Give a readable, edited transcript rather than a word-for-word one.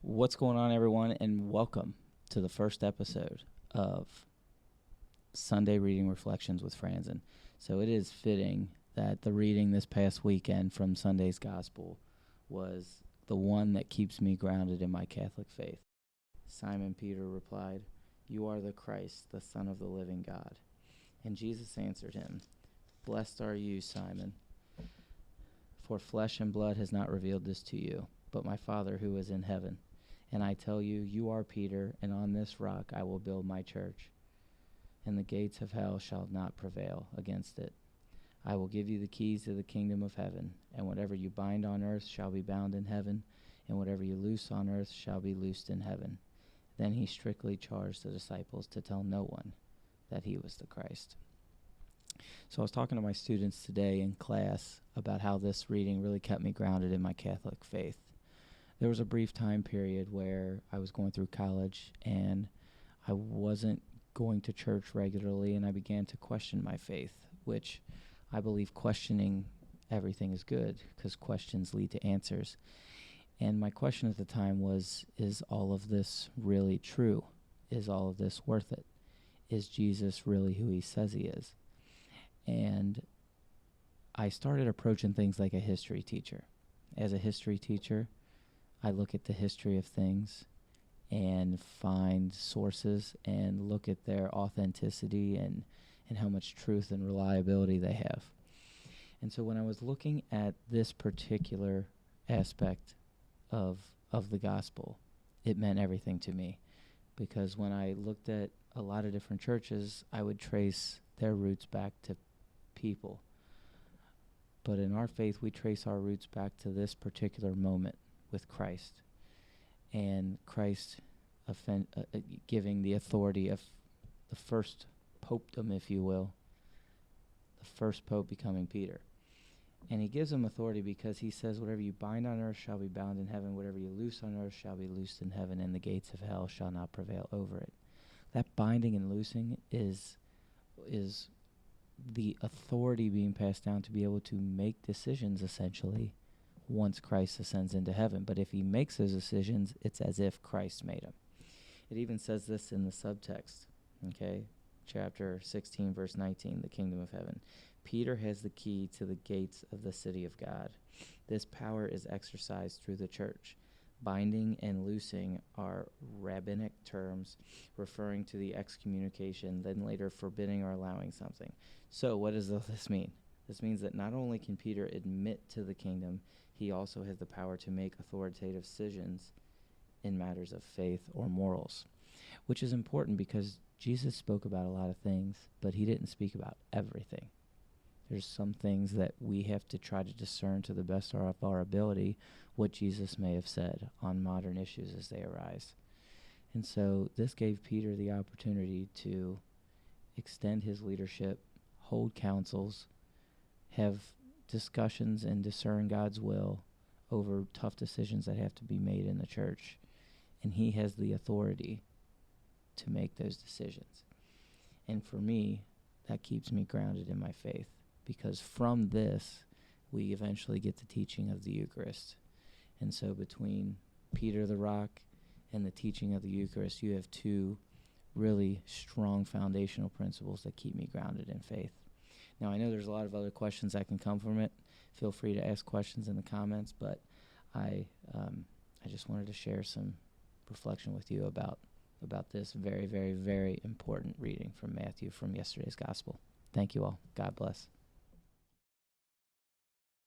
What's going on, everyone, and welcome to the first episode of Sunday Reading Reflections with Franzen. So it is fitting that the reading this past weekend from Sunday's Gospel was the one that keeps me grounded in my Catholic faith. Simon Peter replied, "You are the Christ, the Son of the living God." And Jesus answered him, "Blessed are you, Simon, for flesh and blood has not revealed this to you, but my Father who is in heaven. And I tell you, you are Peter, and on this rock I will build my church, and the gates of hell shall not prevail against it. I will give you the keys to the kingdom of heaven, and whatever you bind on earth shall be bound in heaven, and whatever you loose on earth shall be loosed in heaven." Then he strictly charged the disciples to tell no one that he was the Christ. So I was talking to my students today in class about how this reading really kept me grounded in my Catholic faith. There was a brief time period where I was going through college and I wasn't going to church regularly, and I began to question my faith, which I believe questioning everything is good because questions lead to answers. And my question at the time was, is all of this really true? Is all of this worth it? Is Jesus really who he says he is? And I started approaching things like a history teacher. As a history teacher, I look at the history of things and find sources and look at their authenticity and how much truth and reliability they have. And so when I was looking at this particular aspect of the gospel, it meant everything to me. Because when I looked at a lot of different churches, I would trace their roots back to people. But in our faith, we trace our roots back to this particular moment with Christ, and Christ giving the authority of the first popedom, if you will, the first pope becoming Peter. And he gives him authority because he says, whatever you bind on earth shall be bound in heaven, whatever you loose on earth shall be loosed in heaven, and the gates of hell shall not prevail over it. That binding and loosing is the authority being passed down to be able to make decisions, essentially, once Christ ascends into heaven. But if he makes those decisions, it's as if Christ made them. It even says this in the subtext, okay? Chapter 16, verse 19, the kingdom of heaven. Peter has the key to the gates of the city of God. This power is exercised through the church. Binding and loosing are rabbinic terms referring to the excommunication, then later forbidding or allowing something. So what does this mean? This means that not only can Peter admit to the kingdom, he also has the power to make authoritative decisions in matters of faith or morals, which is important because Jesus spoke about a lot of things, but he didn't speak about everything. There's some things that we have to try to discern to the best of our ability what Jesus may have said on modern issues as they arise. And so this gave Peter the opportunity to extend his leadership, hold councils, have discussions, and discern God's will over tough decisions that have to be made in the church. And he has the authority to make those decisions. And for me, that keeps me grounded in my faith, because from this, we eventually get the teaching of the Eucharist. And so between Peter the rock and the teaching of the Eucharist, you have two really strong foundational principles that keep me grounded in faith. Now, I know there's a lot of other questions that can come from it. Feel free to ask questions in the comments, but I just wanted to share some reflection with you about this very, very, very important reading from Matthew from yesterday's gospel. Thank you all. God bless.